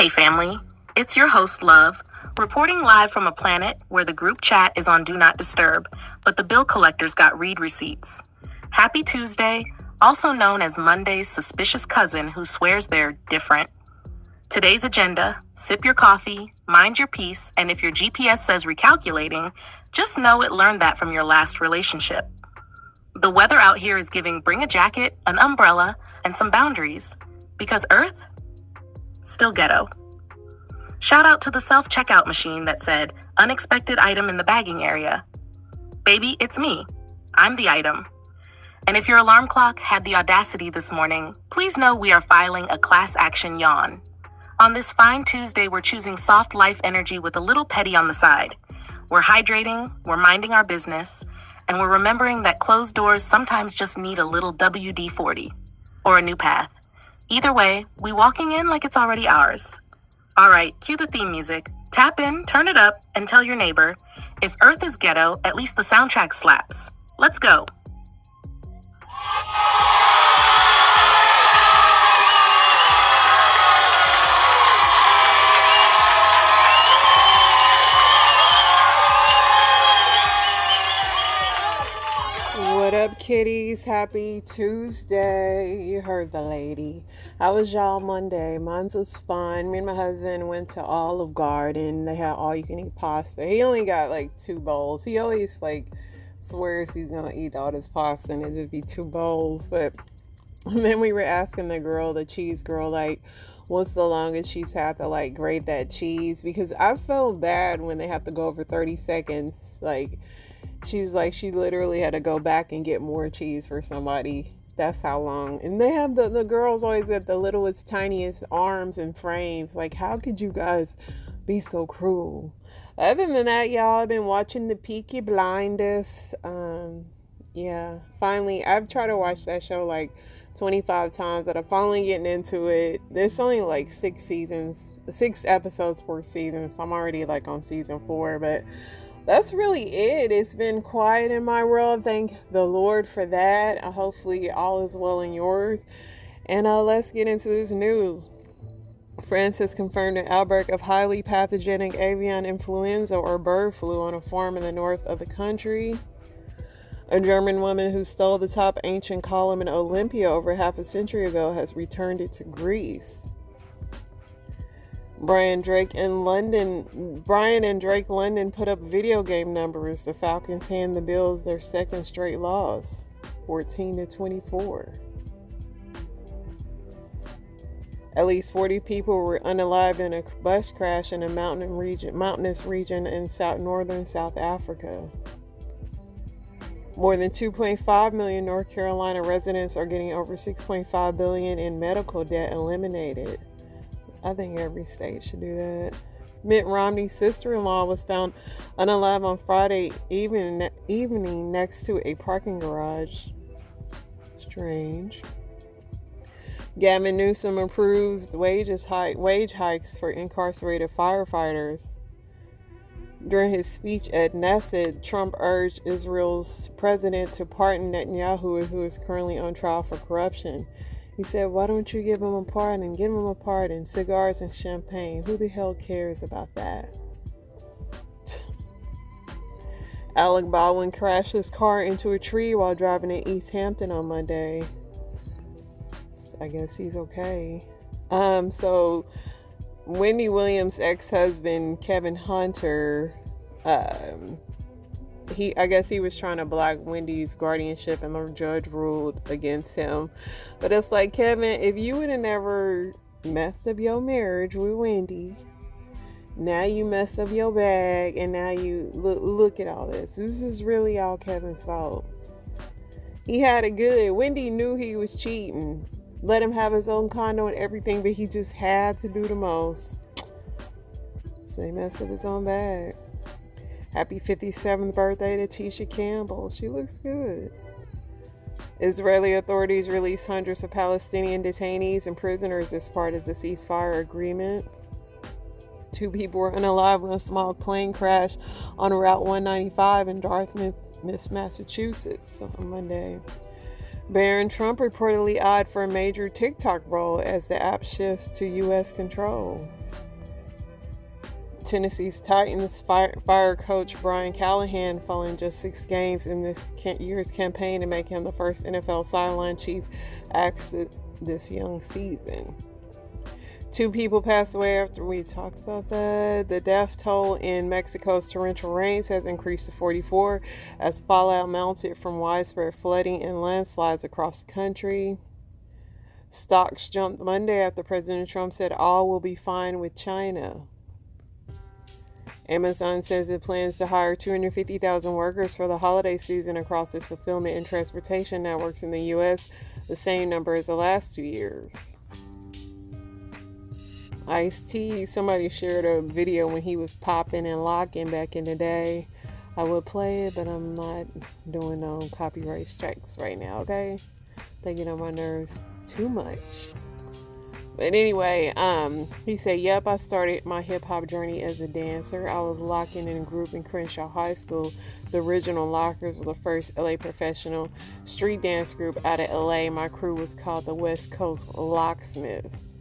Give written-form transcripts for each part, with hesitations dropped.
Hey family, it's your host Love, reporting live from a planet where the group chat is on Do Not Disturb, but the bill collectors got read receipts. Happy Tuesday, also known as Monday's suspicious cousin who swears they're different. Today's agenda: sip your coffee, mind your peace, and if your GPS says recalculating, just know it learned that from your last relationship. The weather out here is giving bring a jacket, an umbrella, and some boundaries. Because Earth? Still ghetto. Shout out to the self-checkout machine that said, unexpected item in the bagging area. Baby, it's me. I'm the item. And if your alarm clock had the audacity this morning, please know we are filing a class action yawn. On this fine Tuesday, we're choosing soft life energy with a little petty on the side. We're hydrating, we're minding our business, and we're remembering that closed doors sometimes just need a little WD-40 or a new path. Either way, we walking in like it's already ours. All right, cue the theme music. Tap in, turn it up, and tell your neighbor, if Earth is ghetto, at least the soundtrack slaps. Let's go. What up, kitties? Happy Tuesday. You heard the lady. How was y'all Monday? Mine was fun. Me and my husband went to Olive Garden. They had all you can eat pasta. He only got like 2 bowls. He always swears he's gonna eat all this pasta and it just be 2 bowls. But then we were asking the cheese girl, what's the longest she's had to grate that cheese? Because I feel bad when they have to go over 30 seconds. She's like, she literally had to go back and get more cheese for somebody. That's how long. And they have the girls always have the littlest, tiniest arms and frames. How could you guys be so cruel? Other than that, y'all, I've been watching the Peaky Blinders. Finally, I've tried to watch that show 25 times, but I'm finally getting into it. There's only 6 episodes per season, so I'm already on season 4, but that's really it. It's been quiet in my world. Thank the Lord for that. Hopefully all is well in yours. And let's get into this news. France has confirmed an outbreak of highly pathogenic avian influenza or bird flu on a farm in the north of the country. A German woman who stole the top ancient column in Olympia over half a century ago has returned it to Greece. Brian and Drake London put up video game numbers. The Falcons hand the Bills their second straight loss, 14-24. At least 40 people were unalived in a bus crash in a mountainous region in northern South Africa. More than 2.5 million North Carolina residents are getting over $6.5 billion in medical debt eliminated. I think every state should do that. Mitt Romney's sister-in-law was found unalive on Friday evening next to a parking garage. Strange. Gavin Newsom approves wage hikes for incarcerated firefighters. During his speech at Knesset, Trump urged Israel's president to pardon Netanyahu, who is currently on trial for corruption. He said, why don't you give him a pardon? Give him a pardon. Cigars and champagne. Who the hell cares about that? Alec Baldwin crashed his car into a tree while driving in East Hampton on Monday. I guess he's okay. So Wendy Williams' ex-husband, Kevin Hunter, I guess he was trying to block Wendy's guardianship and the judge ruled against him. But it's Kevin, if you would have never messed up your marriage with Wendy, now you mess up your bag and now you look at all this. This is really all Kevin's fault. He had it good. Wendy knew he was cheating. Let him have his own condo and everything, but he just had to do the most. So he messed up his own bag. Happy 57th birthday to Tisha Campbell. She looks good. Israeli authorities released hundreds of Palestinian detainees and prisoners as part of the ceasefire agreement. 2 people were unalive when a small plane crashed on Route 195 in Dartmouth, Massachusetts on Monday. Barron Trump reportedly eyed for a major TikTok role as the app shifts to U.S. control. Tennessee's Titans fire coach Brian Callahan following just 6 games in this year's campaign to make him the first NFL sideline chief exit this young season. 2 people passed away after we talked about that. The death toll in Mexico's torrential rains has increased to 44 as fallout mounted from widespread flooding and landslides across the country. Stocks jumped Monday after President Trump said all will be fine with China. Amazon says it plans to hire 250,000 workers for the holiday season across its fulfillment and transportation networks in the U.S., the same number as the last 2 years. Ice-T, somebody shared a video when he was popping and locking back in the day. I would play it, but I'm not doing no copyright strikes right now, okay? They get on my nerves too much. But anyway, he said, yep, I started my hip-hop journey as a dancer. I was locking in a group in Crenshaw High School. The original Lockers were the first LA professional street dance group out of LA. My crew was called the West Coast Locksmiths.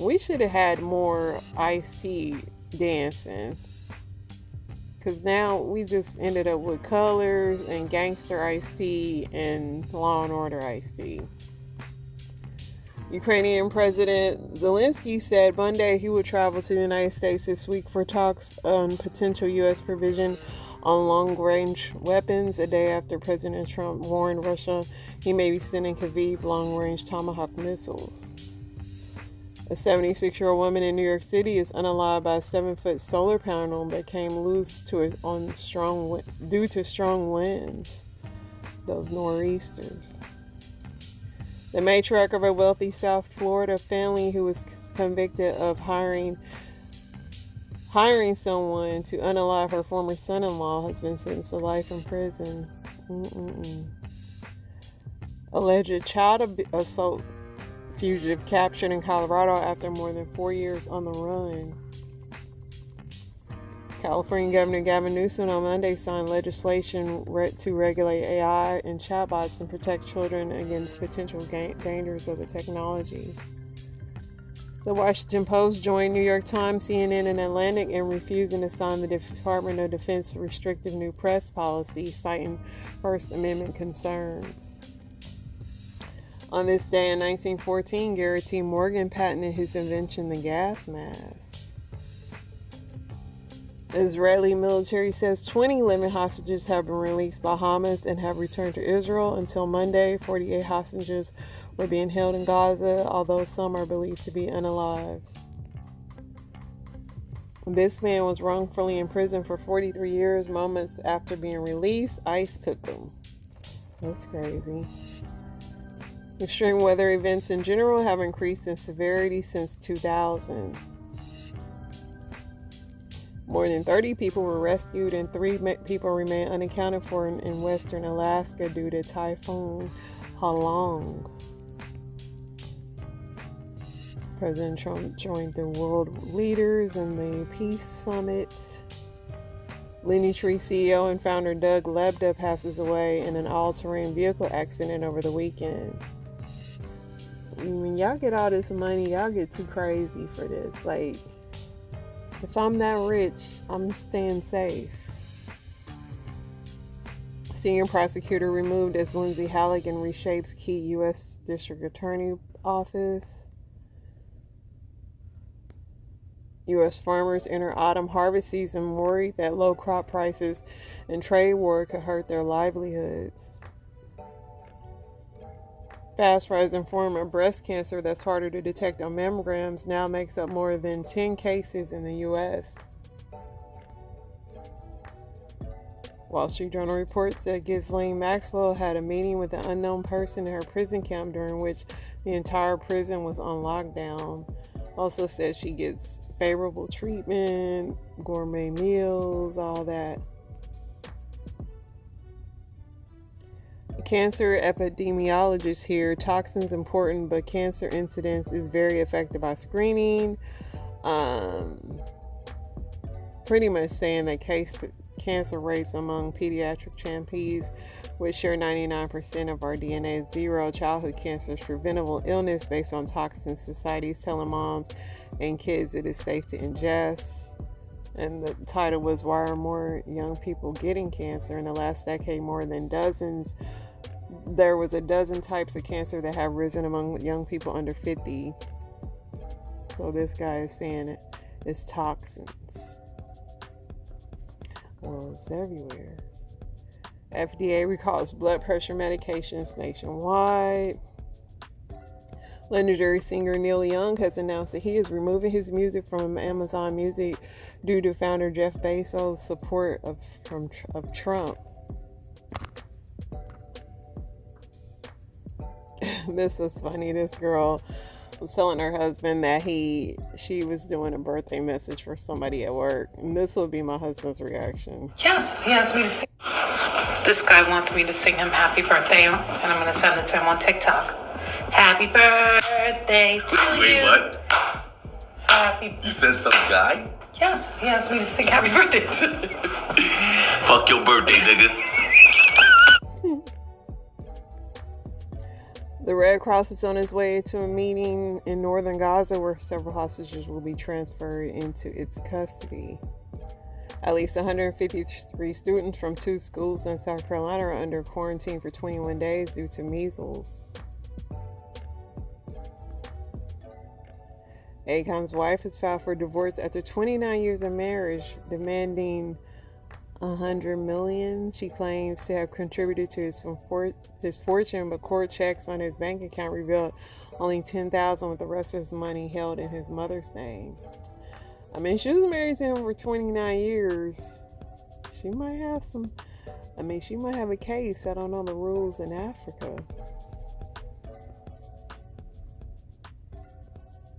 We should have had more Ice-T dancing. Because now we just ended up with Colors and Gangster Ice-T and Law and Order Ice-T. Ukrainian President Zelensky said Monday he would travel to the United States this week for talks on potential U.S. provision on long-range weapons, a day after President Trump warned Russia he may be sending Kyiv long-range Tomahawk missiles. A 76-year-old woman in New York City is unalived by a 7-foot solar panel that came loose due to strong winds, those nor'easters. The matriarch of a wealthy South Florida family who was convicted of hiring someone to unalive her former son-in-law has been sentenced to life in prison. Alleged child assault fugitive captured in Colorado after more than 4 years on the run. California Governor Gavin Newsom on Monday signed legislation to regulate AI and chatbots and protect children against potential dangers of the technology. The Washington Post joined New York Times, CNN, and Atlantic in refusing to sign the Department of Defense restrictive new press policy, citing First Amendment concerns. On this day in 1914, Garrett T. Morgan patented his invention, the gas mask. The Israeli military says 20 living hostages have been released by Hamas and have returned to Israel. Until Monday, 48 hostages were being held in Gaza, although some are believed to be unalived. This man was wrongfully imprisoned for 43 years. Moments after being released, ICE took him. That's crazy. Extreme weather events in general have increased in severity since 2000. More than 30 people were rescued and 3 people remain unaccounted for in western Alaska due to Typhoon Halong. President Trump joined the world leaders in the Peace Summit. Lenny Tree CEO and founder Doug Lebda passes away in an all-terrain vehicle accident over the weekend. When y'all get all this money, y'all get too crazy for this. Like, if I'm that rich, I'm staying safe. Senior prosecutor removed as Lindsay Halligan reshapes key U.S. District Attorney office. U.S. farmers enter autumn harvest season worried that low crop prices and trade war could hurt their livelihoods. Fast rising form of breast cancer that's harder to detect on mammograms now makes up more than 10 cases in the U.S. Wall Street Journal reports that Ghislaine Maxwell had a meeting with an unknown person in her prison camp during which the entire prison was on lockdown. Also says she gets favorable treatment, gourmet meals, all that. Cancer epidemiologist here. Toxins important, but cancer incidence is very affected by screening. Pretty much saying that cancer rates among pediatric champions, which share 99% of our DNA. Zero childhood cancer is preventable illness based on toxins. Societies telling moms and kids it is safe to ingest. And the title was Why Are More Young People Getting Cancer? In the last decade, more than dozens. There was a dozen types of cancer that have risen among young people under 50. So this guy is saying it's toxins. Well, it's everywhere. FDA recalls blood pressure medications nationwide. Legendary singer Neil Young has announced that he is removing his music from Amazon Music due to founder Jeff Bezos' support of Trump. This was funny. This girl was telling her husband that she was doing a birthday message for somebody at work, and this will be my husband's reaction. Yes, he asked me to sing. This guy wants me to sing him happy birthday, and I'm going to send it to him on TikTok. Happy birthday to you. Wait, what? Happy. You said some guy? Yes, he asked me to sing happy birthday to you. Fuck your birthday, nigga. The Red Cross is on its way to a meeting in northern Gaza where several hostages will be transferred into its custody. At least 153 students from 2 schools in South Carolina are under quarantine for 21 days due to measles. Akon's wife has filed for divorce after 29 years of marriage, demanding $100 million. She claims to have contributed to his fortune, but court checks on his bank account revealed only $10,000, with the rest of his money held in his mother's name. I mean, she was married to him for 29 years. She might have she might have a case. I don't know the rules in Africa.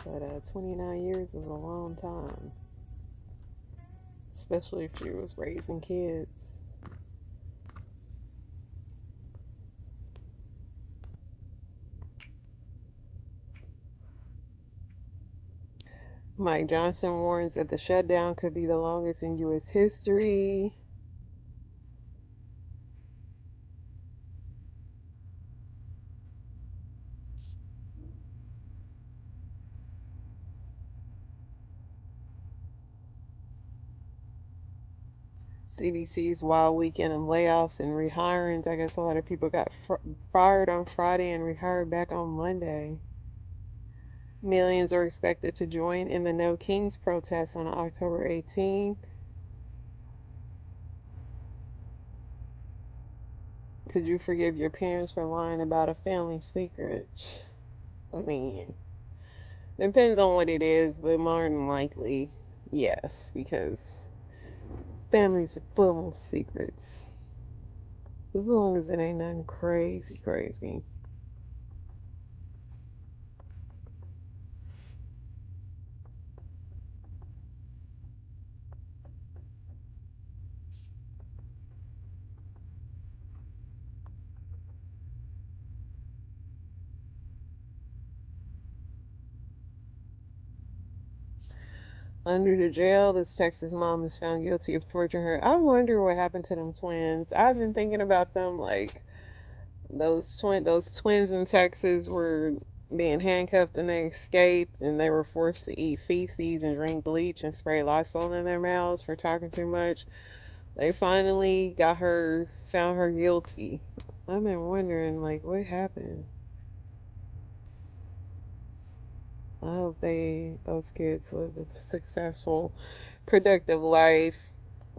But 29 years is a long time. Especially if she was raising kids. Mike Johnson warns that the shutdown could be the longest in U.S. history. CDC's wild weekend of layoffs and rehirings. I guess a lot of people got fired on Friday and rehired back on Monday. Millions are expected to join in the No Kings protest on October 18th. Could you forgive your parents for lying about a family secret? I mean, depends on what it is, but more than likely, yes, because families are full of secrets. As long as it ain't nothing crazy. Under the jail, this Texas mom is found guilty of torturing her. I wonder what happened to them twins. I've been thinking about them, like those twins in Texas were being handcuffed and they escaped, and they were forced to eat feces and drink bleach and spray Lysol in their mouths for talking too much. They finally found her guilty. I've been wondering, like, what happened? I hope those kids live a successful, productive life.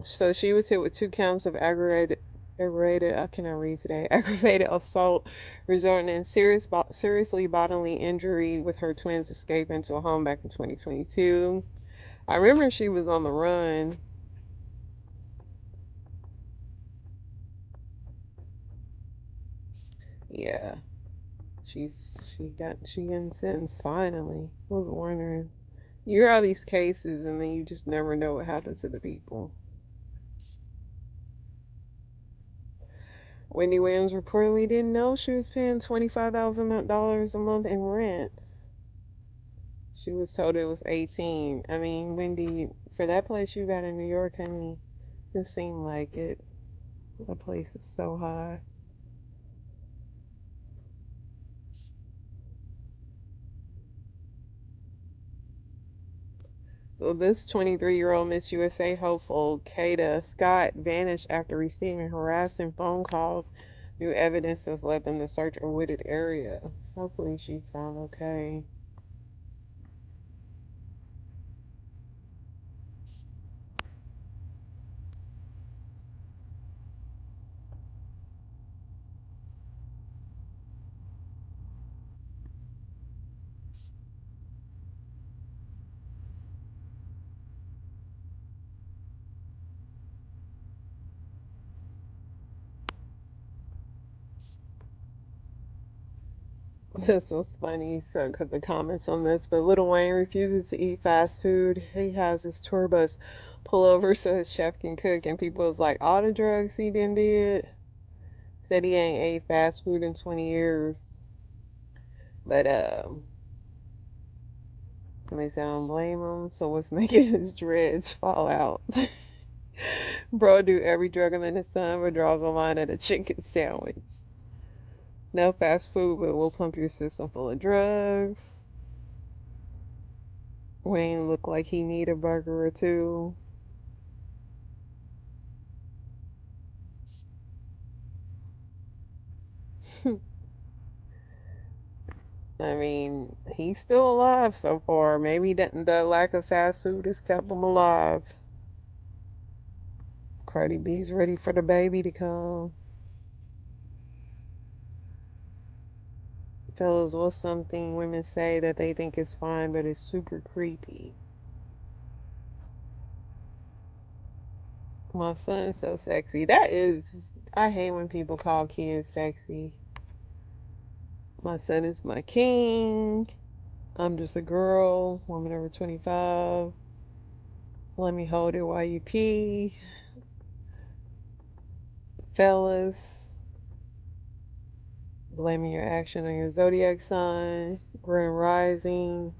So she was hit with 2 counts of I cannot read today, aggravated assault, resulting in seriously bodily injury, with her twins escaping to a home back in 2022. I remember she was on the run. Yeah, she getting sentenced finally. I was wondering. You hear all these cases and then you just never know what happened to the people. Wendy Williams reportedly didn't know she was paying $25,000 a month in rent. She was told it was 18. I mean, Wendy, for that place you got in New York, honey, It seemed like it. The place is so high. So this 23-year-old Miss USA hopeful, Kata Scott, vanished after receiving harassing phone calls. New evidence has led them to search a wooded area. Hopefully she's found okay. This was funny, so because the comments on this, but Lil Wayne refuses to eat fast food. He has his tour bus pull over so his chef can cook, and people was like, all the drugs he did. Said he ain't ate fast food in 20 years. But they say I don't blame him. So what's making his dreads fall out? Bro, do every drug under the sun, but draws a line at a chicken sandwich. No fast food, but we'll pump your system full of drugs. Wayne looked like he need a burger or two. I mean, he's still alive so far. Maybe the lack of fast food has kept him alive. Cardi B's ready for the baby to come. Fellas, what's something women say that they think is fine, but it's super creepy? My son's so sexy. I hate when people call kids sexy. My son is my king. I'm just a girl, woman over 25. Let me hold it while you pee. Fellas, blaming your action on your zodiac sign. Grand rising.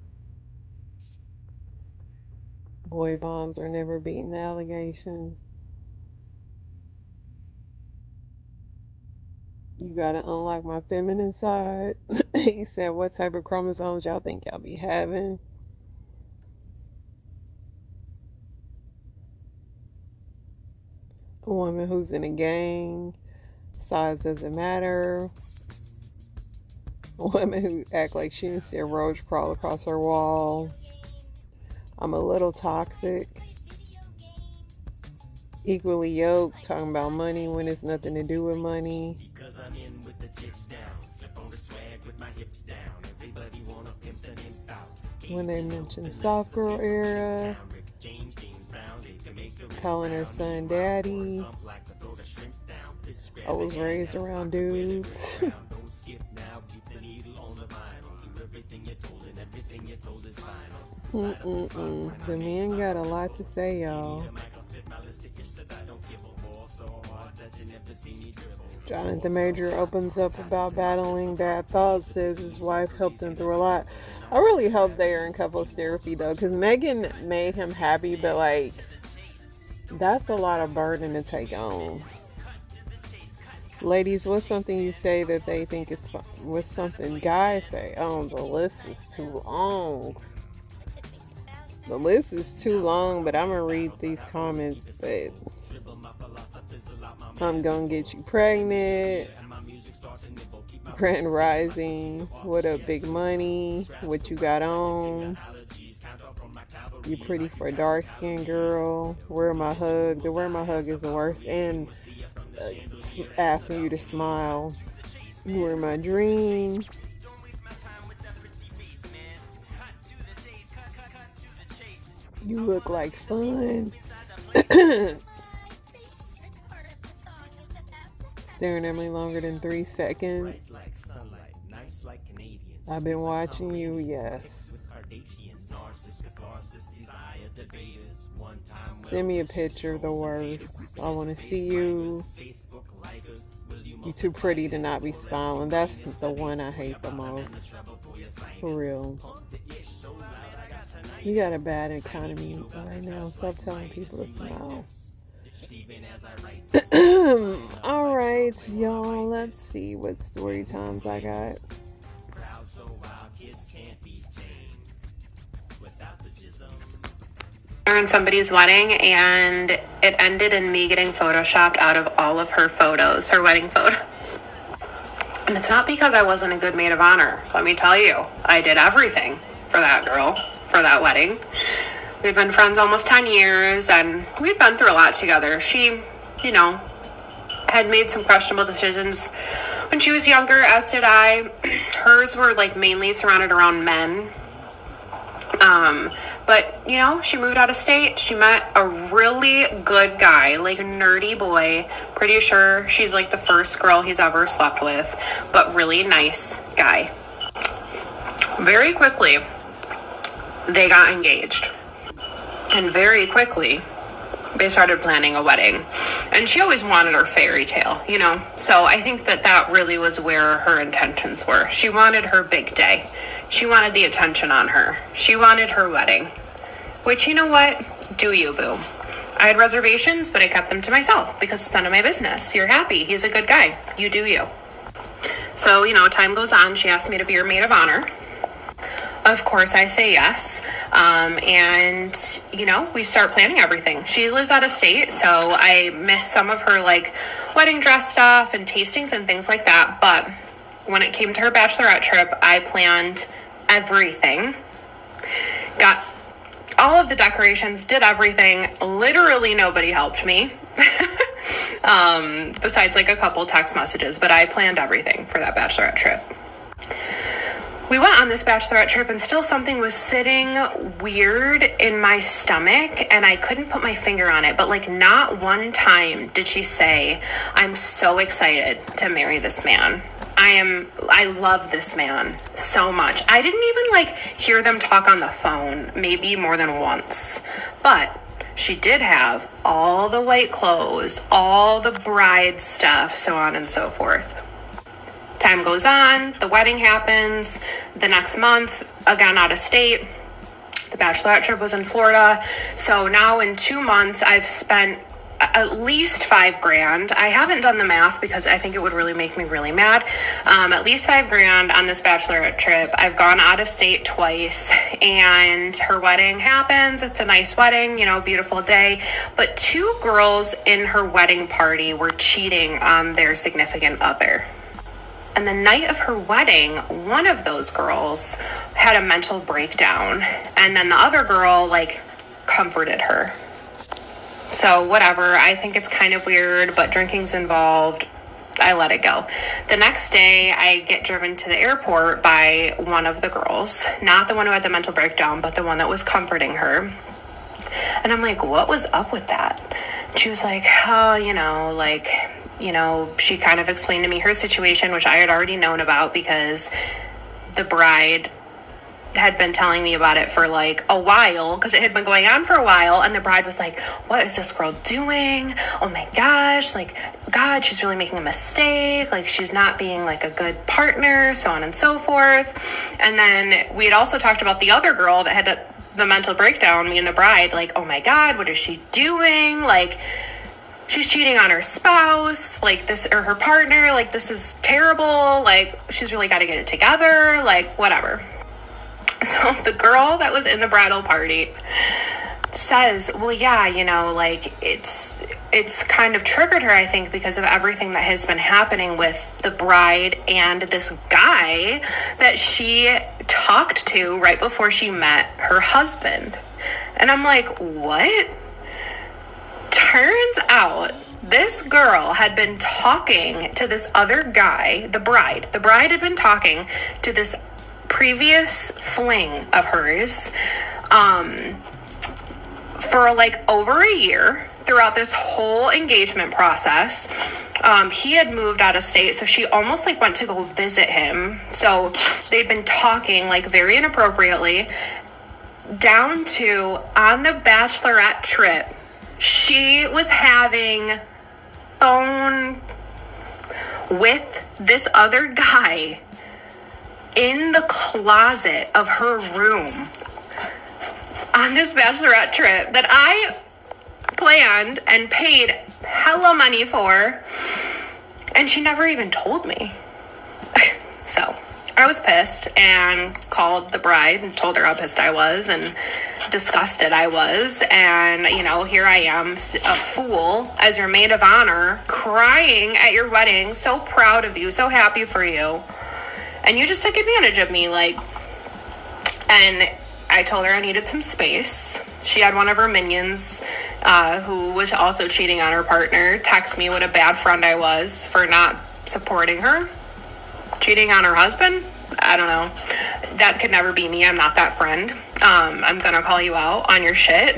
Boy bombs are never beating allegations. You gotta unlock my feminine side. He said, what type of chromosomes y'all think y'all be having? A woman who's in a gang. Size doesn't matter. A woman who act like she didn't see a roach crawl across her wall. I'm a little toxic. Equally yoked, talking about money when it's nothing to do with money. When they mention soft girl era, calling her son daddy. I was raised around dudes. The men got a lot to say, y'all. Jonathan Major opens up about battling bad thoughts, says his wife helped him through a lot. I really hope they are in couples therapy though, because Megan made him happy, but like, that's a lot of burden to take on. Ladies, what's something you say that they think is fun? What's something guys say? Oh, the list is too long. The list is too long, but I'm gonna read these comments. But I'm gonna get you pregnant. Grand Rising. What up, Big Money? What you got on? You pretty for a dark skinned girl. Where my hug? The where my hug is the worst. And asking you to smile. You were my dream. You look like fun. Staring at me longer than 3 seconds. I've been watching you, yes. Send me a picture, the worst. I want to see you. You too pretty to not be smiling. That's the one I hate the most. For real. You got a bad economy right now. Stop telling people to smile. All right, y'all. Let's see what story times I got. In somebody's wedding, and it ended in me getting photoshopped out of all of her photos, her wedding photos. And it's not because I wasn't a good maid of honor. Let me tell you, I did everything for that girl, for that wedding. We'd been friends almost 10 years, and we'd been through a lot together. She, had made some questionable decisions when she was younger, as did I. Hers were mainly surrounded around men. But she moved out of state. She met a really good guy, a nerdy boy. Pretty sure she's the first girl he's ever slept with, but really nice guy. Very quickly, they got engaged. And very quickly, they started planning a wedding. And she always wanted her fairy tale, So I think that really was where her intentions were. She wanted her big day. She wanted the attention on her. She wanted her wedding. Which, you know what? Do you, boo. I had reservations, but I kept them to myself because it's none of my business. You're happy. He's a good guy. You do you. So, time goes on. She asked me to be her maid of honor. Of course, I say yes. And we start planning everything. She lives out of state, so I miss some of her wedding dress stuff and tastings and things like that. But when it came to her bachelorette trip, I planned everything. Got all of the decorations, did everything. Literally nobody helped me. Besides a couple text messages, but I planned everything for that bachelorette trip. We went on this bachelorette trip and still something was sitting weird in my stomach and I couldn't put my finger on it, but not one time did she say, "I'm so excited to marry this man. I love this man so much." I didn't even hear them talk on the phone, maybe more than once, but she did have all the white clothes, all the bride stuff, so on and so forth. Time goes on, the wedding happens, the next month, again out of state. The bachelorette trip was in Florida. So now in 2 months, I've spent at least $5,000. I haven't done the math because I think it would really make me really mad. At least $5,000 on this bachelorette trip. I've gone out of state twice and her wedding happens. It's a nice wedding, beautiful day. But 2 girls in her wedding party were cheating on their significant other. And the night of her wedding, one of those girls had a mental breakdown. And then the other girl, comforted her. So whatever, I think it's kind of weird, but drinking's involved. I let it go. The next day, I get driven to the airport by one of the girls. Not the one who had the mental breakdown, but the one that was comforting her. And I'm like, what was up with that? She was like, she kind of explained to me her situation, which I had already known about because the bride had been telling me about it for a while because it had been going on for a while. And the bride was like, "What is this girl doing? Oh my gosh, God, she's really making a mistake. She's not being a good partner," so on and so forth. And then we had also talked about the other girl that had the mental breakdown, me and the bride, "Oh my God, what is she doing? She's cheating on her spouse, this, or her partner, this is terrible, she's really got to get it together, whatever." So the girl that was in the bridal party says, "Well, yeah, it's kind of triggered her, I think, because of everything that has been happening with the bride and this guy that she talked to right before she met her husband." And I'm like, what? Turns out this girl had been talking to this other guy, the bride. The bride had been talking to this previous fling of hers for over a year throughout this whole engagement process. He had moved out of state, so she almost went to go visit him. So they'd been talking very inappropriately, down to on the bachelorette trip. She was having phone with this other guy in the closet of her room on this bachelorette trip that I planned and paid hella money for, and she never even told me. So I was pissed and called the bride and told her how pissed I was and disgusted I was. And, you know, here I am, a fool, as your maid of honor, crying at your wedding, so proud of you, so happy for you. And you just took advantage of me, like, and I told her I needed some space. She had one of her minions, who was also cheating on her partner, text me what a bad friend I was for not supporting her. Cheating on her husband? I don't know. That could never be me. I'm not that friend. I'm gonna call you out on your shit,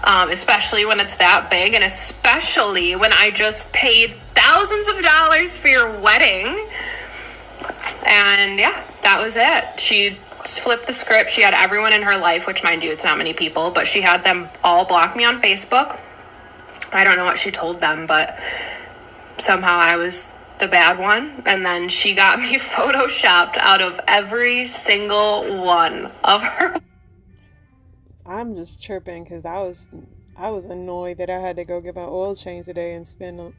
especially when it's that big, and especially when I just paid thousands of dollars for your wedding. And yeah, that was it. She flipped the script. She had everyone in her life, which, mind you, it's not many people, but she had them all block me on Facebook. I don't know what she told them, but somehow I was the bad one, and then she got me photoshopped out of every single one of her. I'm just tripping because I was annoyed that I had to go get my oil change today and spend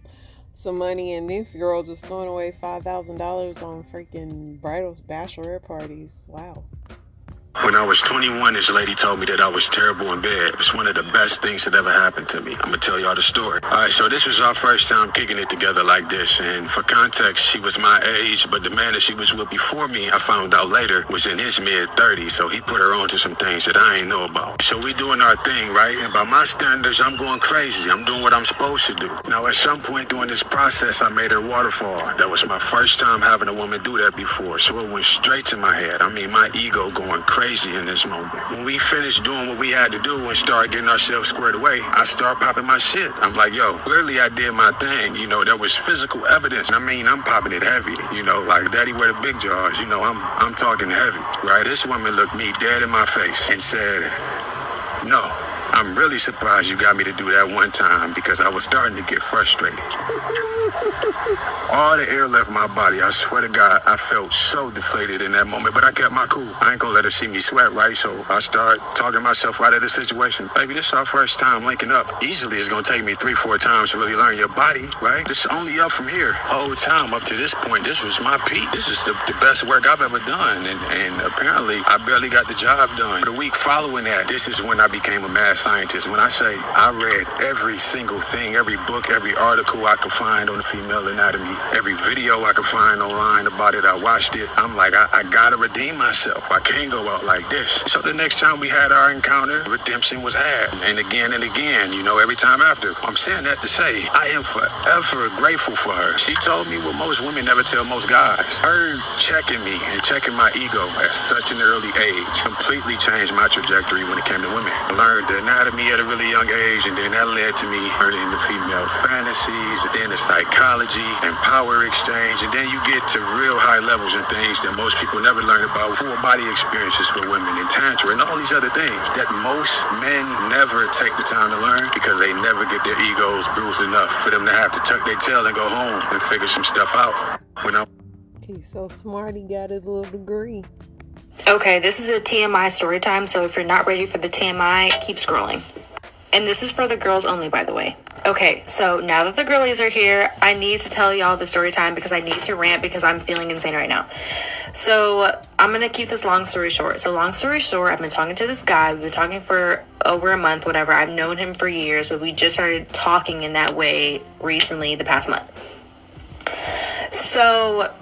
some money, and this girl just throwing away $5,000 on freaking bridal bachelorette parties. Wow. When I was 21, this lady told me that I was terrible in bed. It was one of the best things that ever happened to me. I'm gonna tell y'all the story. All right, so this was our first time kicking it together like this. And for context, she was my age, but the man that she was with before me, I found out later, was in his mid-30s. So he put her on to some things that I ain't know about. So we doing our thing, right? And by my standards, I'm going crazy. I'm doing what I'm supposed to do. Now, at some point during this process, I made her waterfall. That was my first time having a woman do that before. So it went straight to my head. I mean, my ego going crazy in this moment. When we finished doing what we had to do and started getting ourselves squared away, I started popping my shit. I'm like, yo, clearly I did my thing. You know, there was physical evidence. I mean, I'm popping it heavy. You know, like daddy wear the big jars. You know, I'm talking heavy, right? This woman looked me dead in my face and said, no, I'm really surprised you got me to do that one time, because I was starting to get frustrated. All the air left my body. I swear to God, I felt so deflated in that moment, but I kept my cool. I ain't gonna let her see me sweat, right? So I started talking myself out of the situation. Baby, this is our first time linking up. Easily it's gonna take me 3-4 times to really learn your body, right? This is only up from here. Whole time up to this point, this was my peak. This is the best work I've ever done. And apparently I barely got the job done. The week following that, this is when I became a mad scientist. When I say I read every single thing, every book, every article I could find on the female anatomy, every video I could find online about it, I watched it. I'm like, I gotta redeem myself. I can't go out like this. So the next time we had our encounter, redemption was had. And again, you know, every time after. I'm saying that to say, I am forever grateful for her. She told me what most women never tell most guys. Her checking me and checking my ego at such an early age completely changed my trajectory when it came to women. I learned the anatomy at a really young age, and then that led to me learning the female fantasies, and then the psychology and power exchange, and then you get to real high levels and things that most people never learn about, full body experiences for women and tantra and all these other things that most men never take the time to learn because they never get their egos bruised enough for them to have to tuck their tail and go home and figure some stuff out. He's so smart, he got his little degree. Okay, this is a TMI story time, so if you're not ready for the TMI, keep scrolling. And this is for the girls only, by the way. Okay, so now that the girlies are here, I need to tell y'all the story time because I need to rant because I'm feeling insane right now. So I'm going to keep this long story short. So long story short, I've been talking to this guy. We've been talking for over a month, whatever. I've known him for years, but we just started talking in that way recently, the past month. So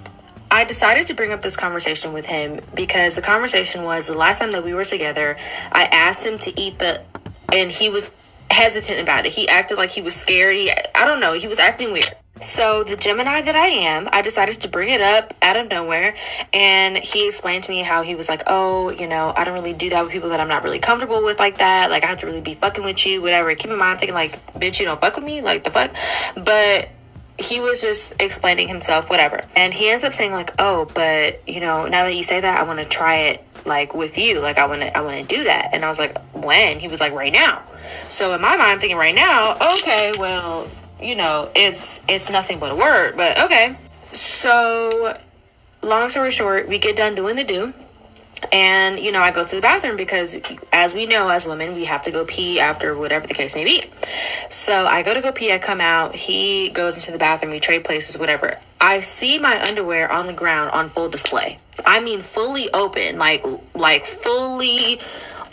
I decided to bring up this conversation with him because the conversation was the last time that we were together, I asked him to eat and he was hesitant about it. He acted like he was scared. I don't know. He was acting weird. So the Gemini that I am, I decided to bring it up out of nowhere. And he explained to me how he was like, oh, you know, I don't really do that with people that I'm not really comfortable with like that. Like, I have to really be fucking with you, whatever. Keep in mind, I'm thinking like, bitch, you don't fuck with me? Like, the fuck? But he was just explaining himself, whatever. And he ends up saying like, oh, but, you know, now that you say that, I want to try it like with you. Like, I want to do that. And I was like, when? He was like, right now. So in my mind, I'm thinking right now, okay, well, you know, it's nothing but a word, but okay. So long story short, we get done doing the do. And, you know, I go to the bathroom because, as we know, as women, we have to go pee after whatever the case may be. So I go pee, I come out, he goes into the bathroom, we trade places, whatever. I see my underwear on the ground on full display. I mean, fully open, like fully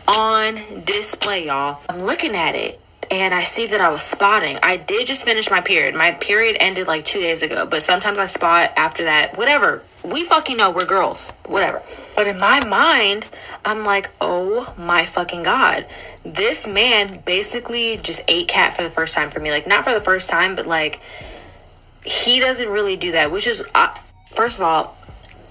on display, y'all. I'm looking at it. And I see that I was spotting. I did just finish my period. My period ended like 2 days ago. But sometimes I spot after that. Whatever. We fucking know we're girls. Whatever. But in my mind, I'm like, oh my fucking God. This man basically just ate cat for the first time for me. Like, not for the first time, but like, he doesn't really do that. Which is, first of all,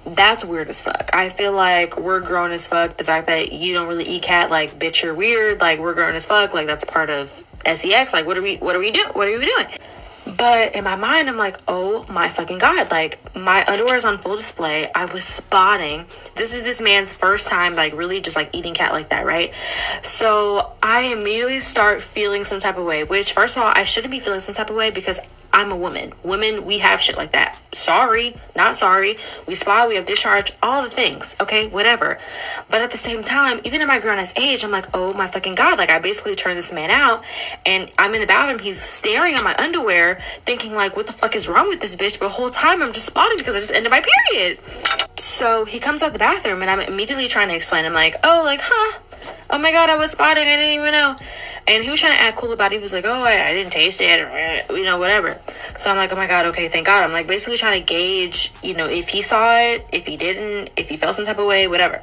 that's weird as fuck. I feel like we're grown as fuck. The fact that you don't really eat cat, like, bitch, you're weird. Like, we're grown as fuck. Like, that's part of sex. Like, what are we doing? But in my mind, I'm like, oh my fucking God. Like, my underwear is on full display. I was spotting. This is this man's first time, like, really just, like, eating cat like that, right? So I immediately start feeling some type of way, which, first of all, I shouldn't be feeling some type of way because I'm a woman. Women, we have shit like that. Sorry, not sorry. We spot, we have discharge, all the things, okay, whatever. But at the same time, even at my grown-ass age, I'm like, oh my fucking God. Like, I basically turned this man out, and I'm in the bathroom, he's staring at my underwear, thinking like, what the fuck is wrong with this bitch? But the whole time I'm just spotting because I just ended my period. So he comes out the bathroom, and I'm immediately trying to explain. I'm like, oh my God, I was spotting, I didn't even know. And he was trying to act cool about it. He was like, oh, I didn't taste it, or, you know, whatever. So I'm like, oh my God, okay, thank God. I'm like basically trying to gauge, you know, if he saw it, if he didn't, if he felt some type of way, whatever.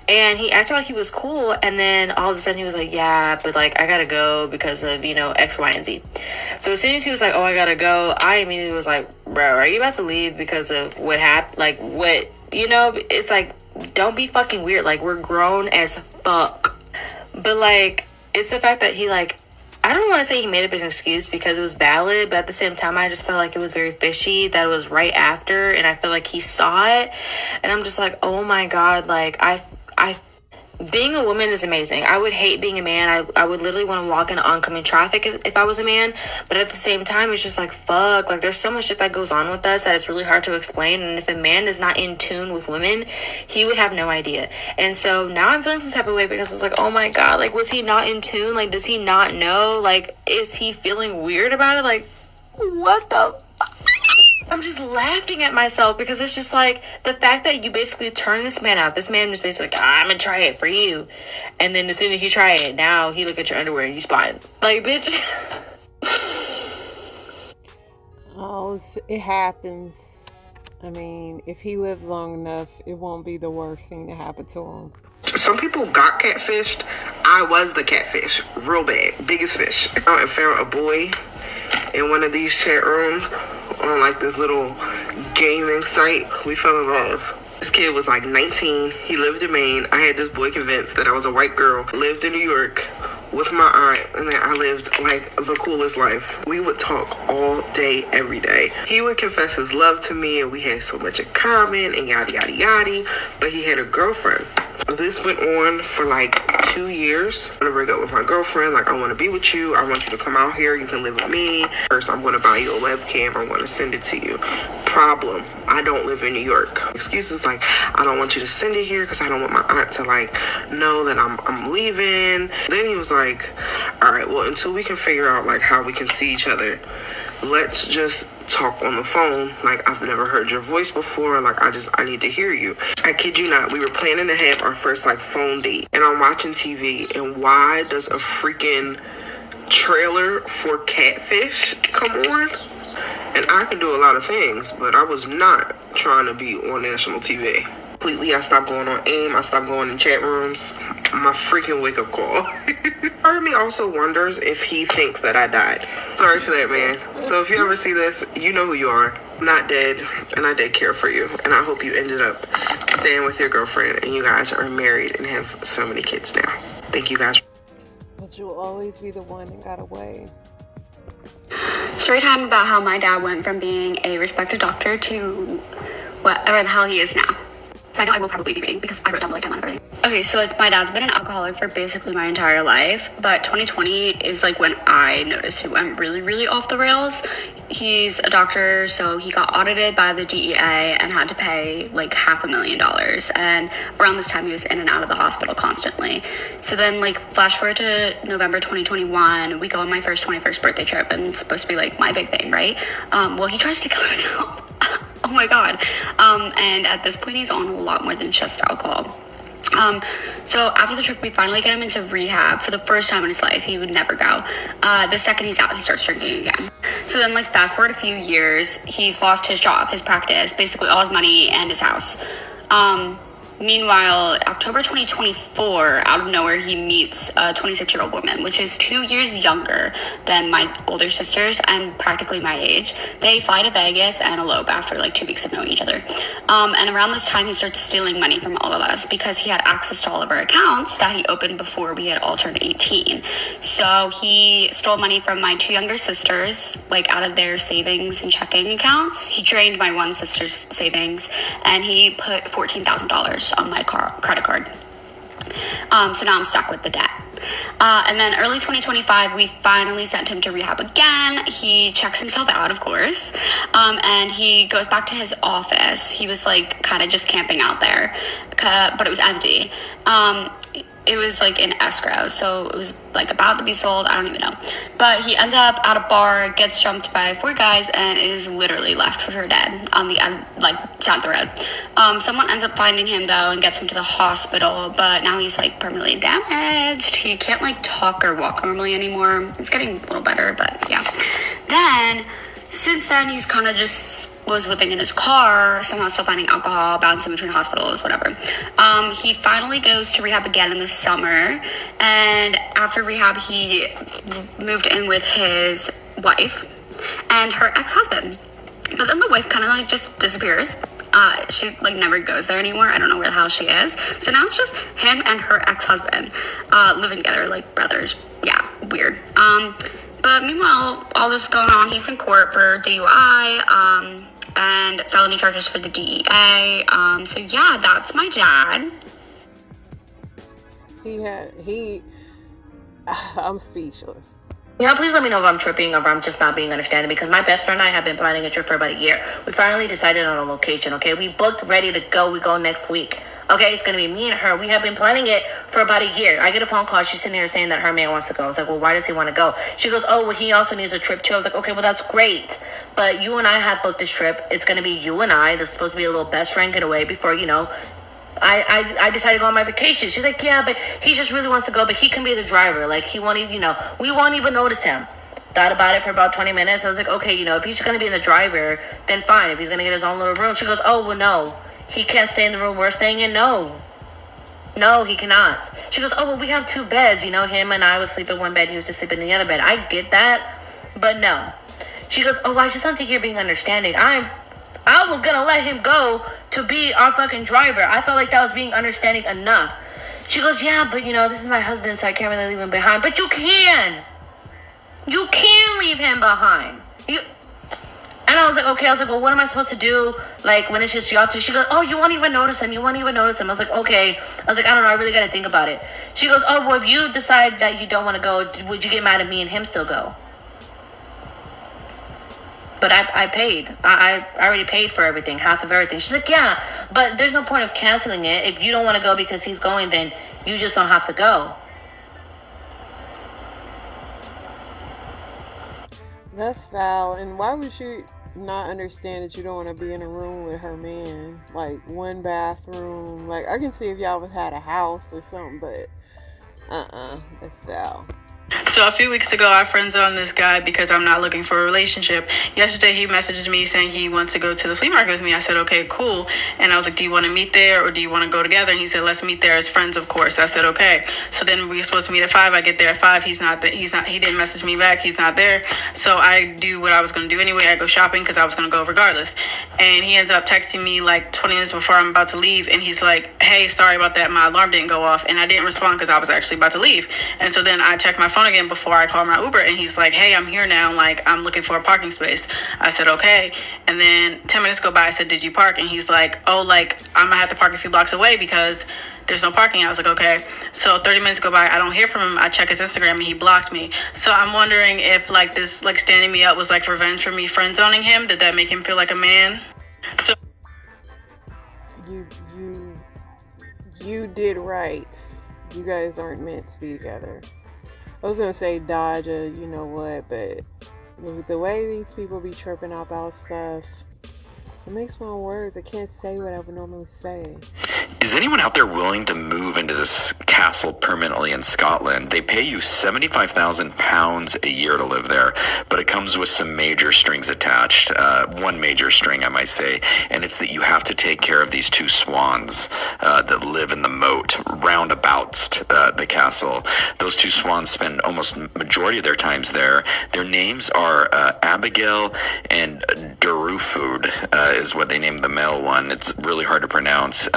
And he acted like he was cool. And then all of a sudden he was like, yeah, but like, I gotta go because of, you know, X, Y, and Z. So as soon as he was like, oh, I gotta go, I immediately was like, bro, are you about to leave because of what happened? Like, what, you know, it's like, don't be fucking weird. Like, we're grown as fuck. But like, it's the fact that he, like, I don't want to say he made up an excuse because it was valid, but at the same time, I just felt like it was very fishy that it was right after, and I feel like he saw it, and I'm just like, oh my God, like, I being a woman is amazing. I would hate being a man. I would literally want to walk in oncoming traffic if I was a man. But at the same time, it's just like, fuck. Like, there's so much shit that goes on with us that it's really hard to explain. And if a man is not in tune with women, he would have no idea. And so now I'm feeling some type of way because it's like, oh my God, like, was he not in tune? Like, does he not know? Like, is he feeling weird about it? Like, what the fuck? I'm just laughing at myself because it's just like the fact that you basically turn this man out. This man was basically like, I'm gonna try it for you. And then as soon as he try it, now he look at your underwear and you spot it. Like, bitch. Oh, it happens. I mean, if he lives long enough, it won't be the worst thing to happen to him. Some people got catfished. I was the catfish. Real bad. Biggest fish. I found a boy in one of these chat rooms on like this little gaming site. We fell in love. This kid was like 19. He lived in Maine. I had this boy convinced that I was a white girl. Lived in New York with my aunt, and that I lived like the coolest life. We would talk all day, every day. He would confess his love to me, and we had so much in common, and yada, yada, yada. But he had a girlfriend. This went on for like 2 years. I'm gonna break up with my girlfriend. Like, I want to be with you. I want you to come out here. You can live with me. First, I'm gonna buy you a webcam. I want to send it to you. Problem: I don't live in New York. Excuses like, I don't want you to send it here because I don't want my aunt to like know that I'm leaving. Then he was like, all right, well, until we can figure out like how we can see each other, let's just talk on the phone. Like, I've never heard your voice before. Like, I need to hear you. I kid you not, we were planning to have our first like phone date, and I'm watching TV, and why does a freaking trailer for Catfish come on? And I can do a lot of things, but I was not trying to be on national TV. Completely, I stopped going on AIM. I stopped going in chat rooms. My freaking wake-up call. Part of me also wonders if he thinks that I died. Sorry to that, man. So if you ever see this, you know who you are. I'm not dead, and I did care for you. And I hope you ended up staying with your girlfriend, and you guys are married and have so many kids now. Thank you, guys. But you'll always be the one that got away. Story time about how my dad went from being a respected doctor to whatever the hell he is now. So I know I will probably be reading because I wrote down the timeline of everything. Okay, so like my dad's been an alcoholic for basically my entire life, but 2020 is like when I noticed he went really, really off the rails. He's a doctor, so he got audited by the DEA and had to pay like $500,000. And around this time, he was in and out of the hospital constantly. So then, like, flash forward to November 2021, we go on my 21st birthday trip, and it's supposed to be like my big thing, right? Well, he tries to kill himself. Oh my God. And at this point, he's on a lot more than just alcohol. So after the trip, we finally get him into rehab for the first time in his life. He would never go. The second he's out, he starts drinking again. So then, like, fast forward a few years, he's lost his job, his practice, basically all his money and his house. Meanwhile, October 2024, out of nowhere, he meets a 26-year-old woman, which is 2 years younger than my older sisters and practically my age. They fly to Vegas and elope after like 2 weeks of knowing each other. And around this time, he starts stealing money from all of us because he had access to all of our accounts that he opened before we had all turned 18. So he stole money from my 2 younger sisters, like out of their savings and checking accounts. He drained my one sister's savings, and he put $14,000 on my credit card. So now I'm stuck with the debt. And then early 2025, we finally sent him to rehab again. He checks himself out, of course, and he goes back to his office. He was like kind of just camping out there, but it was empty. It was like in escrow, so it was like about to be sold. I don't even know. But he ends up at a bar, gets jumped by 4 guys, and is literally left for dead on the end, like side of the road. Someone ends up finding him though and gets him to the hospital, but now he's like permanently damaged. He can't like talk or walk normally anymore. It's getting a little better, but yeah. Then, since then, he's kind of just was living in his car, somehow still finding alcohol, bouncing between hospitals, whatever. He finally goes to rehab again in the summer, and after rehab, he moved in with his wife and her ex-husband. But then the wife kind of like just disappears. She like never goes there anymore. I don't know where the hell she is. So now it's just him and her ex-husband living together like brothers. Yeah, weird. But meanwhile, all this is going on. He's in court for DUI, and felony charges for the DEA. So yeah, that's my dad. I'm speechless. Yeah, please let me know if I'm tripping or if I'm just not being understanding, because my best friend and I have been planning a trip for about a year. We finally decided on a location, okay? We booked, ready to go. We go next week. Okay, it's going to be me and her. We have been planning it for about a year. I get a phone call. She's sitting here saying that her man wants to go. I was like, well, why does he want to go? She goes, oh, well, he also needs a trip too. I was like, okay, well, that's great. But you and I have booked this trip. It's going to be you and I. This is supposed to be a little best friend getaway before, you know, I decided to go on my vacation. She's like, yeah, but he just really wants to go, but he can be the driver. Like, he won't even, you know, we won't even notice him. Thought about it for about 20 minutes. I was like, okay, you know, if he's just going to be the driver, then fine. If he's going to get his own little room. She goes, oh, well, no. He can't stay in the room we're staying in? No, he cannot. She goes, oh, well, we have 2 beds. You know, him and I would sleep in one bed. He was to sleep in the other bed. I get that, but no. She goes, oh, I just don't think you're being understanding. I was going to let him go to be our fucking driver. I felt like that was being understanding enough. She goes, yeah, but, you know, this is my husband, so I can't really leave him behind. But you can. You can leave him behind. And I was like, okay. I was like, well, what am I supposed to do? Like, when it's just y'all two? She goes, oh, you won't even notice him. I was like, okay. I was like, I don't know. I really got to think about it. She goes, oh, well, if you decide that you don't want to go, would you get mad at me and him still go? But I paid. I already paid for everything, half of everything. She's like, yeah, but there's no point of canceling it. If you don't want to go because he's going, then you just don't have to go. That's foul. And why would you not understand that you don't want to be in a room with her man? Like, one bathroom. Like, I can see if y'all had a house or something, but that's foul. So a few weeks ago, I friend zoned this guy because I'm not looking for a relationship. Yesterday, he messaged me saying he wants to go to the flea market with me. I said, okay, cool. And I was like, do you want to meet there or do you want to go together? And he said, let's meet there as friends, of course. I said, okay. So then we were supposed to meet at 5. I get there at 5. He didn't message me back. He's not there. So I do what I was going to do anyway. I go shopping because I was going to go regardless. And he ends up texting me like 20 minutes before I'm about to leave. And he's like, hey, sorry about that. My alarm didn't go off. And I didn't respond because I was actually about to leave. And so then I checked my phone again in before I call my Uber, and he's like, hey, I'm here now. Like, I'm looking for a parking space. I said, okay. And then 10 minutes go by. I said, did you park? And he's like, oh, like, I'm going to have to park a few blocks away because there's no parking. I was like, okay. So 30 minutes go by. I don't hear from him. I check his Instagram and he blocked me. So I'm wondering if like this, like standing me up was like revenge for me friend zoning him. Did that make him feel like a man? So you did right. You guys aren't meant to be together. I was gonna say dodge a, you know what, but with the way these people be tripping about stuff, it makes my own words. I can't say what I would normally say. Is anyone out there willing to move into this castle permanently in Scotland? They pay you £75,000 a year to live there, but it comes with some major strings attached. One major string, I might say, and it's that you have to take care of these two swans that live in the moat roundabouts the castle. Those two swans spend almost majority of their times there. Their names are Abigail and Durufud is what they named the male one. It's really hard to pronounce.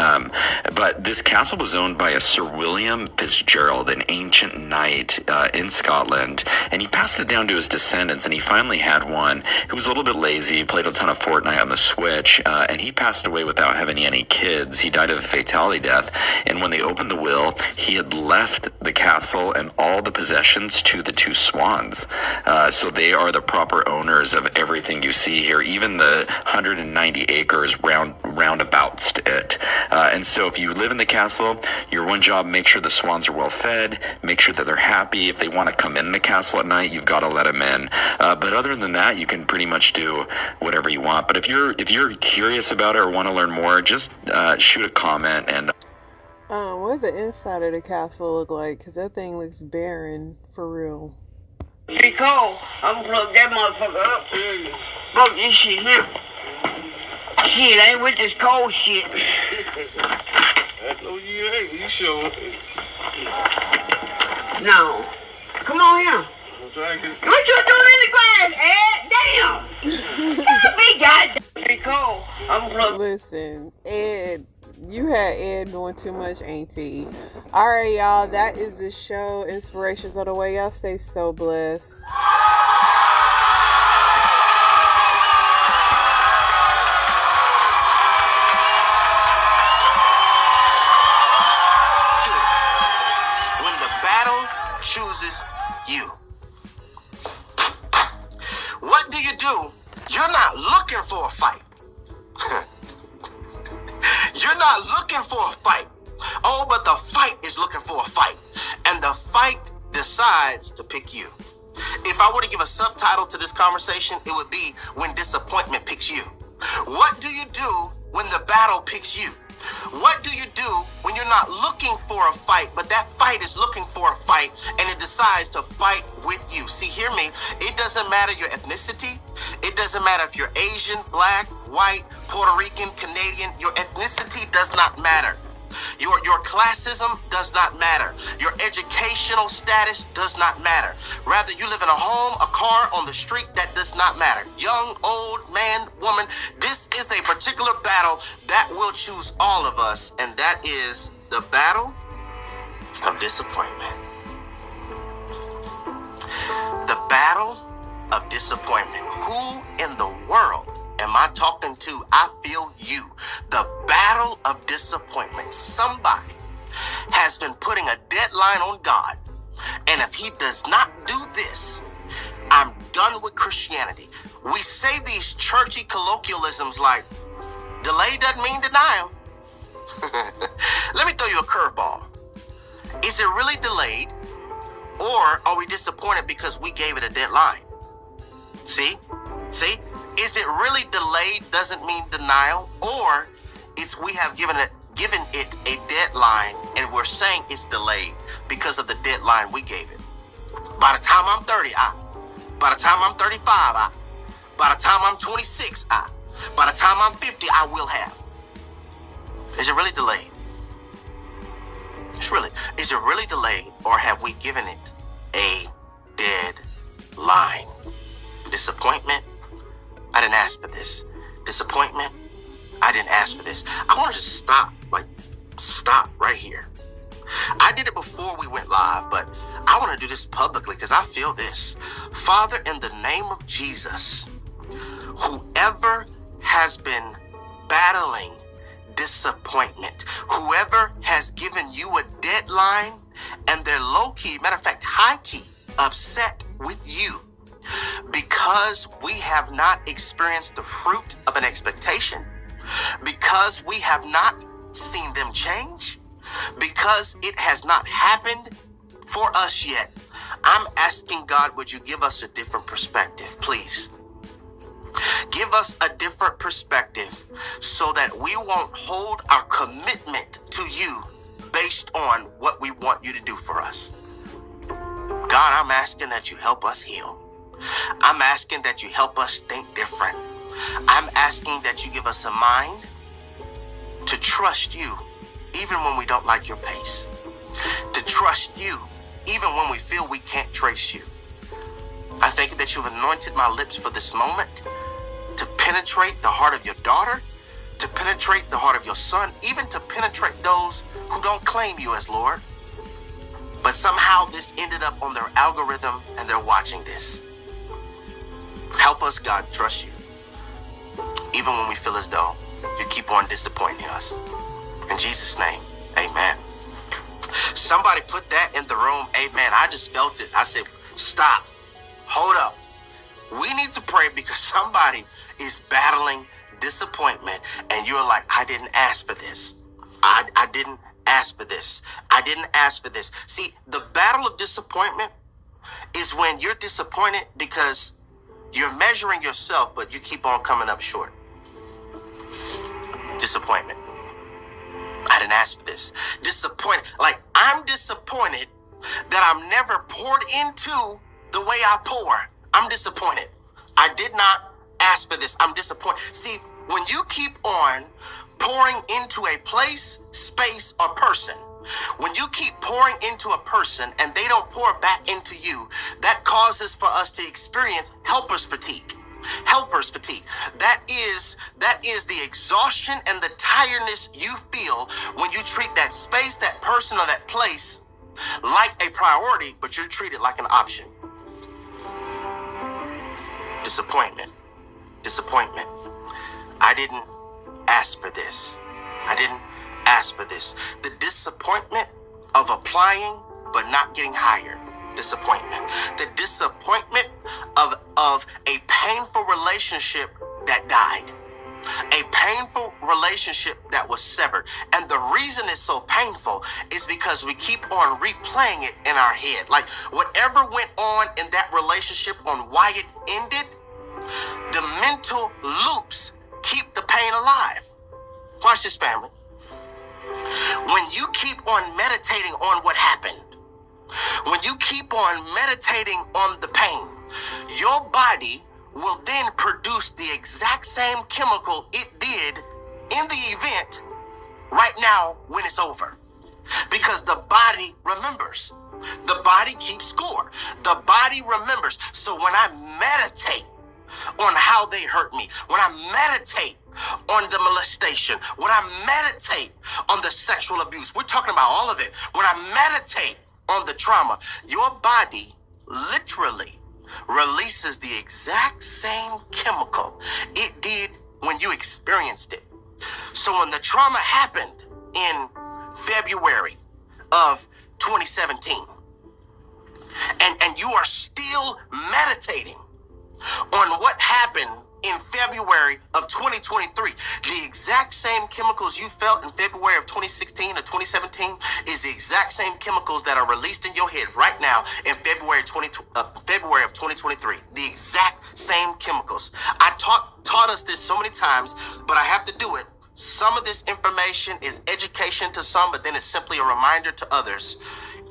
But this castle was owned by a Sir William Fitzgerald, an ancient knight in Scotland, and he passed it down to his descendants, and he finally had one who was a little bit lazy, played a ton of Fortnite on the Switch, and he passed away without having any kids. He died of a fatality death, and when they opened the will, he had left the castle and all the possessions to the two swans. So they are the proper owners of everything you see here, even the 190 acres roundabouts it. And so if you live in the castle, your one job, make sure the swans are well fed, make sure that they're happy. If they want to come in the castle at night, you've got to let them in. But other than that, you can pretty much do whatever you want. But if you're curious about it or want to learn more, just shoot a comment. And what does the inside of the castle look like? Because that thing looks barren, for real. Nicole, I'm gonna plug that motherfucker up. Fuck this shit here. Shit, I ain't with this cold shit. That's no you ain't. You sure? No. Come on here. What you doing in the grass, Ed? Damn! Big goddamn Nicole, I'm plug. Listen, Ed, you had Ed doing too much, ain't he? Alright, y'all, that is the show. Inspirations of the way. Y'all stay so blessed. Chooses you. What do you do? You're not looking for a fight. You're not looking for a fight. Oh, but the fight is looking for a fight. And the fight decides to pick you. If I were to give a subtitle to this conversation, it would be When Disappointment Picks You. What do you do when the battle picks you? What do you do when you're not looking for a fight, but that fight is looking for a fight and it decides to fight with you? See, hear me. It doesn't matter your ethnicity. It doesn't matter if you're Asian, black, white, Puerto Rican, Canadian. Your ethnicity does not matter. Your classism does not matter. Your educational status does not matter. Rather, you live in a home, a car, on the street, that does not matter. Young, old, man, woman, this is a particular battle that will choose all of us, and that is the battle of disappointment. The battle of disappointment. Who in the world am I talking to? I feel you. The battle of disappointment. Somebody has been putting a deadline on God. And if he does not do this, I'm done with Christianity. We say these churchy colloquialisms like, delay doesn't mean denial. Let me throw you a curveball. Is it really delayed? Or are we disappointed because we gave it a deadline? See? Is it really delayed doesn't mean denial, or it's we have given it a deadline and we're saying it's delayed because of the deadline we gave it. By the time I'm 30, by the time I'm 35, by the time I'm 26, by the time I'm 50, I will have. Is it really delayed? Is it really delayed, or have we given it a deadline? Disappointment? I didn't ask for this. Disappointment? I didn't ask for this. I want to just stop right here. I did it before we went live, but I want to do this publicly because I feel this. Father, in the name of Jesus, whoever has been battling disappointment, whoever has given you a deadline and they're low-key, matter of fact, high-key, upset with you because we have not experienced the fruit of an expectation, because we have not seen them change, because it has not happened for us yet. I'm asking God, would you give us a different perspective, please? Give us a different perspective so that we won't hold our commitment to you based on what we want you to do for us. God, I'm asking that you help us heal. I'm asking that you help us think different. I'm asking that you give us a mind to trust you even when we don't like your pace. To trust you even when we feel we can't trace you. I thank you that you've anointed my lips for this moment to penetrate the heart of your daughter, to penetrate the heart of your son, even to penetrate those who don't claim you as Lord. But somehow this ended up on their algorithm and they're watching this. Help us, God, trust you. Even when we feel as though you keep on disappointing us. In Jesus' name, amen. Somebody put that in the room, amen. I just felt it. I said, stop, hold up. We need to pray because somebody is battling disappointment and you're like, I didn't ask for this. I didn't ask for this. I didn't ask for this. See, the battle of disappointment is when you're disappointed because you're measuring yourself, but you keep on coming up short. Disappointment. I didn't ask for this. Disappointed. Like, I'm disappointed that I'm never poured into the way I pour. I'm disappointed. I did not ask for this. I'm disappointed. See, when you keep on pouring into a place, space, or person, when you keep pouring into a person and they don't pour back into you, that causes for us to experience helper's fatigue. Helper's fatigue. That is the exhaustion and the tiredness you feel when you treat that space, that person, or that place like a priority, but you're treated like an option. Disappointment. Disappointment. I didn't ask for this. I didn't ask for this. The disappointment of applying but not getting hired. Disappointment. The disappointment of a painful relationship that died. A painful relationship that was severed. And the reason it's so painful is because we keep on replaying it in our head. Like whatever went on in that relationship on why it ended, the mental loops keep the pain alive. Watch this, family. When you keep on meditating on what happened, when you keep on meditating on the pain, your body will then produce the exact same chemical it did in the event right now when it's over. Because the body remembers. The body keeps score. The body remembers. So when I meditate on how they hurt me, when I meditate on the molestation, when I meditate on the sexual abuse, we're talking about all of it. When I meditate on the trauma, your body literally releases the exact same chemical it did when you experienced it. So when the trauma happened in February of 2017, and you are still meditating on what happened in February of 2023, the exact same chemicals you felt in February of 2016 or 2017 is the exact same chemicals that are released in your head right now in February of 2023. The exact same chemicals. I taught us this so many times, but I have to do it. Some of this information is education to some, but then it's simply a reminder to others.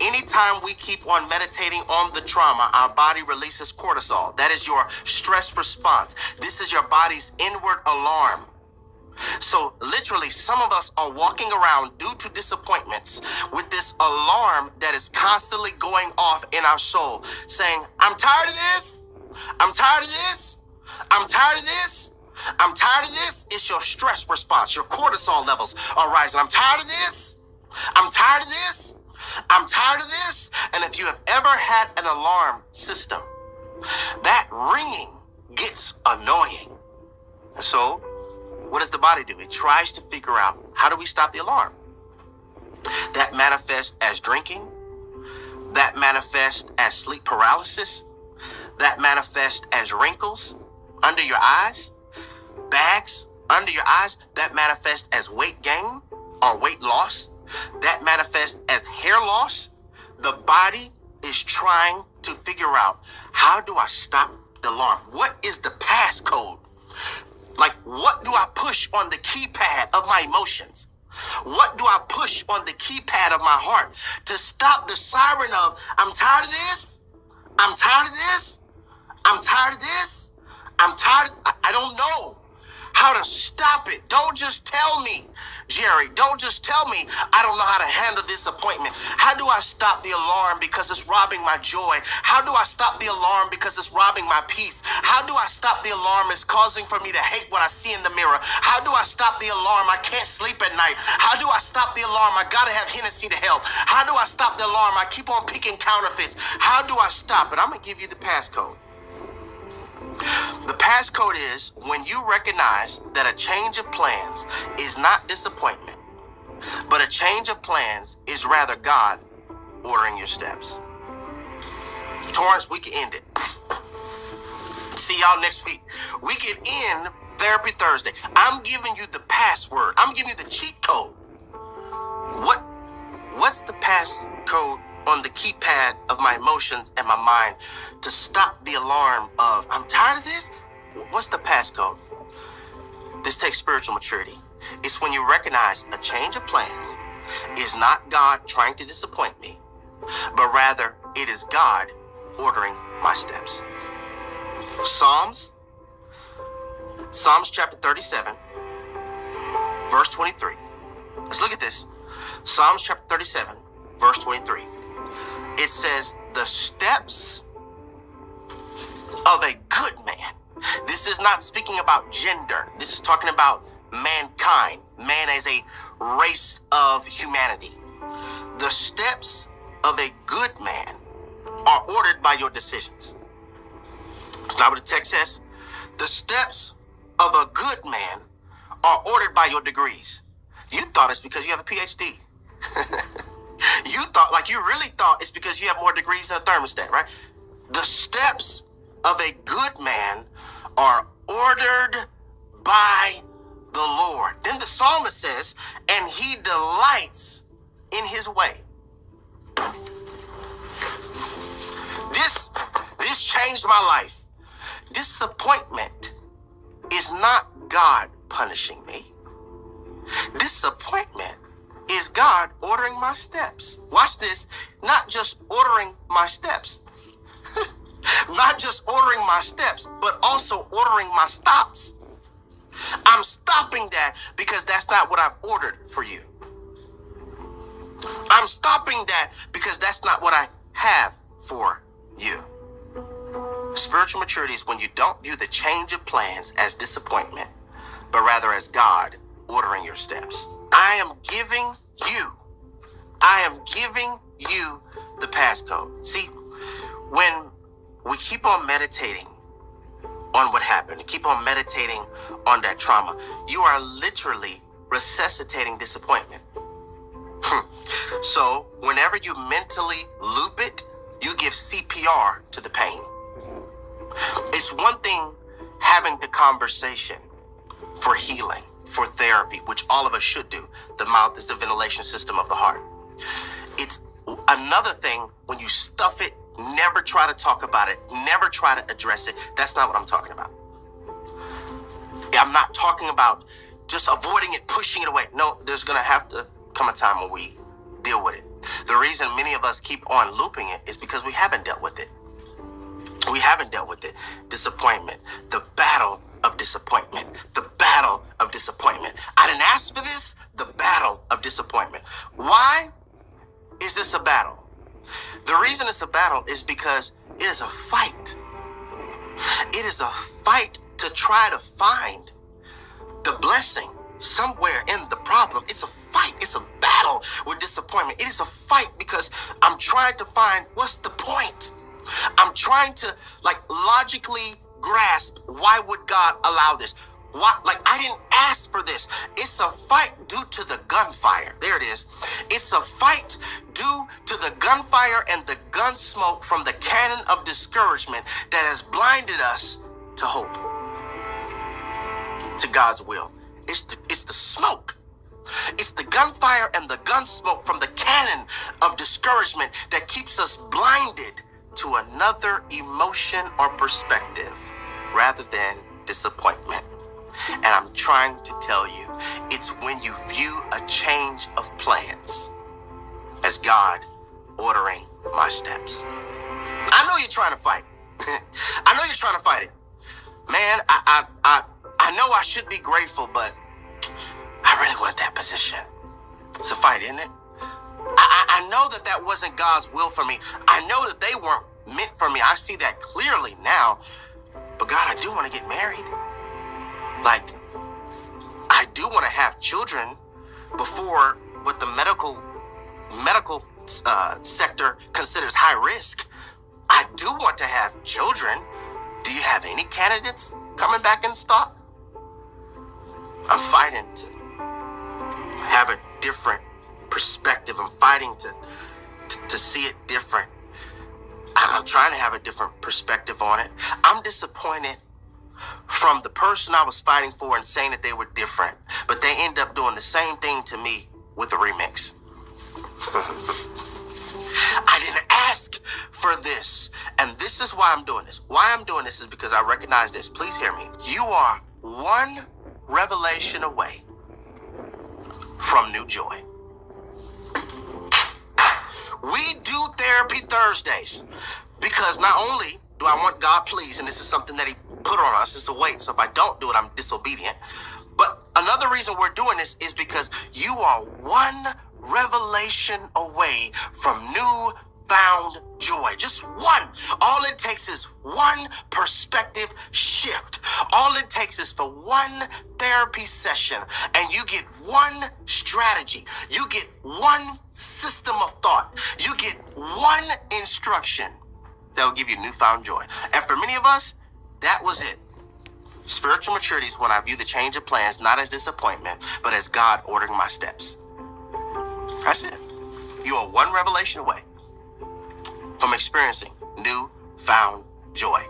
Anytime we keep on meditating on the trauma, our body releases cortisol. That is your stress response. This is your body's inward alarm. So literally, some of us are walking around due to disappointments with this alarm that is constantly going off in our soul, saying, I'm tired of this. I'm tired of this. I'm tired of this. I'm tired of this. It's your stress response. Your cortisol levels are rising. I'm tired of this. I'm tired of this. I'm tired of this. And if you have ever had an alarm system, that ringing gets annoying. And so what does the body do? It tries to figure out, how do we stop the alarm? That manifests as drinking. That manifests as sleep paralysis. That manifests as wrinkles under your eyes, bags under your eyes. That manifests as weight gain or weight loss. That manifests as hair loss. The body is trying to figure out, how do I stop the alarm? What is the passcode? Like, what do I push on the keypad of my emotions? What do I push on the keypad of my heart to stop the siren of, I'm tired of this, I'm tired of this, I'm tired of this, I'm tired of, I don't know how to stop it. Don't just tell me, Jerry, don't just tell me I don't know how to handle disappointment. How do I stop the alarm because it's robbing my joy? How do I stop the alarm because it's robbing my peace? How do I stop the alarm it's causing for me to hate what I see in the mirror? How do I stop the alarm I can't sleep at night? How do I stop the alarm I gotta have Hennessy to help? How do I stop the alarm I keep on picking counterfeits? How do I stop it? I'm gonna give you the passcode. The passcode is when you recognize that a change of plans is not disappointment, but a change of plans is rather God ordering your steps. Torrance, we can end it. See y'all next week. We can end Therapy Thursday. I'm giving you the password. I'm giving you the cheat code. What's the passcode on the keypad of my emotions and my mind to stop the alarm of, I'm tired of this? What's the passcode? This takes spiritual maturity. It's when you recognize a change of plans is not God trying to disappoint me, but rather it is God ordering my steps. Psalms chapter 37, verse 23. Let's look at this. Psalms chapter 37, verse 23. It says, the steps of a good man. This is not speaking about gender. This is talking about mankind. Man as a race of humanity. The steps of a good man are ordered by your decisions. It's not what the text says. The steps of a good man are ordered by your degrees. You thought it's because you have a PhD. You really thought it's because you have more degrees than a thermostat, right? The steps of a good man are ordered by the Lord. Then the psalmist says, and he delights in his way. This changed my life. Disappointment is not God punishing me. Disappointment is God ordering my steps. Watch this. Not just ordering my steps. Not just ordering my steps, but also ordering my stops. I'm stopping that because that's not what I've ordered for you. I'm stopping that because that's not what I have for you. Spiritual maturity is when you don't view the change of plans as disappointment, but rather as God ordering your steps. I am giving you the passcode. See, when we keep on meditating on what happened, keep on meditating on that trauma, you are literally resuscitating disappointment. So whenever you mentally loop it, you give CPR to the pain. It's one thing having the conversation for healing, for therapy, which all of us should do. The mouth is the ventilation system of the heart. It's another thing when you stuff it, never try to talk about it, never try to address it. That's not what I'm talking about. I'm not talking about just avoiding it, pushing it away. No, there's going to have to come a time when we deal with it. The reason many of us keep on looping it is because we haven't dealt with it. We haven't dealt with it. Disappointment, the battle of disappointment, the battle of disappointment. I didn't ask for this, the battle of disappointment. Why is this a battle? The reason it's a battle is because it is a fight. It is a fight to try to find the blessing somewhere in the problem. It's a fight. It's a battle with disappointment. It is a fight because I'm trying to find what's the point. I'm trying to logically grasp, why would God allow this? Why? I didn't ask for this. It's a fight due to the gunfire. There it is. It's a fight due to the gunfire and the gun smoke from the cannon of discouragement that has blinded us to hope, to God's will. It's the smoke. It's the gunfire and the gun smoke from the cannon of discouragement that keeps us blinded to another emotion or perspective rather than disappointment. And I'm trying to tell you, it's when you view a change of plans as God ordering my steps. I know you're trying to fight. I know you're trying to fight it. Man, I know I should be grateful, but I really want that position. It's a fight, isn't it? I know that wasn't God's will for me. I know that they weren't meant for me. I see that clearly now. But God, I do want to get married. I do want to have children before what the medical sector considers high risk. I do want to have children. Do you have any candidates coming back in stock? I'm fighting to have a different perspective. I'm fighting to see it different. I'm trying to have a different perspective on it. I'm disappointed from the person I was fighting for and saying that they were different, but they end up doing the same thing to me with a remix. I didn't ask for this, and this is why I'm doing this. Why I'm doing this is because I recognize this. Please hear me. You are one revelation away from new joy. We do Therapy Thursdays because not only do I want God pleased, and this is something that he put on us, it's a weight, so if I don't do it, I'm disobedient. But another reason we're doing this is because you are one revelation away from new found joy. Just one. All it takes is one perspective shift. All it takes is for one therapy session, and you get one strategy. You get one system of thought. You get one instruction that will give you newfound joy. And for many of us, that was it. Spiritual maturity is when I view the change of plans not as disappointment, but as God ordering my steps. That's it. You are one revelation away from experiencing newfound joy.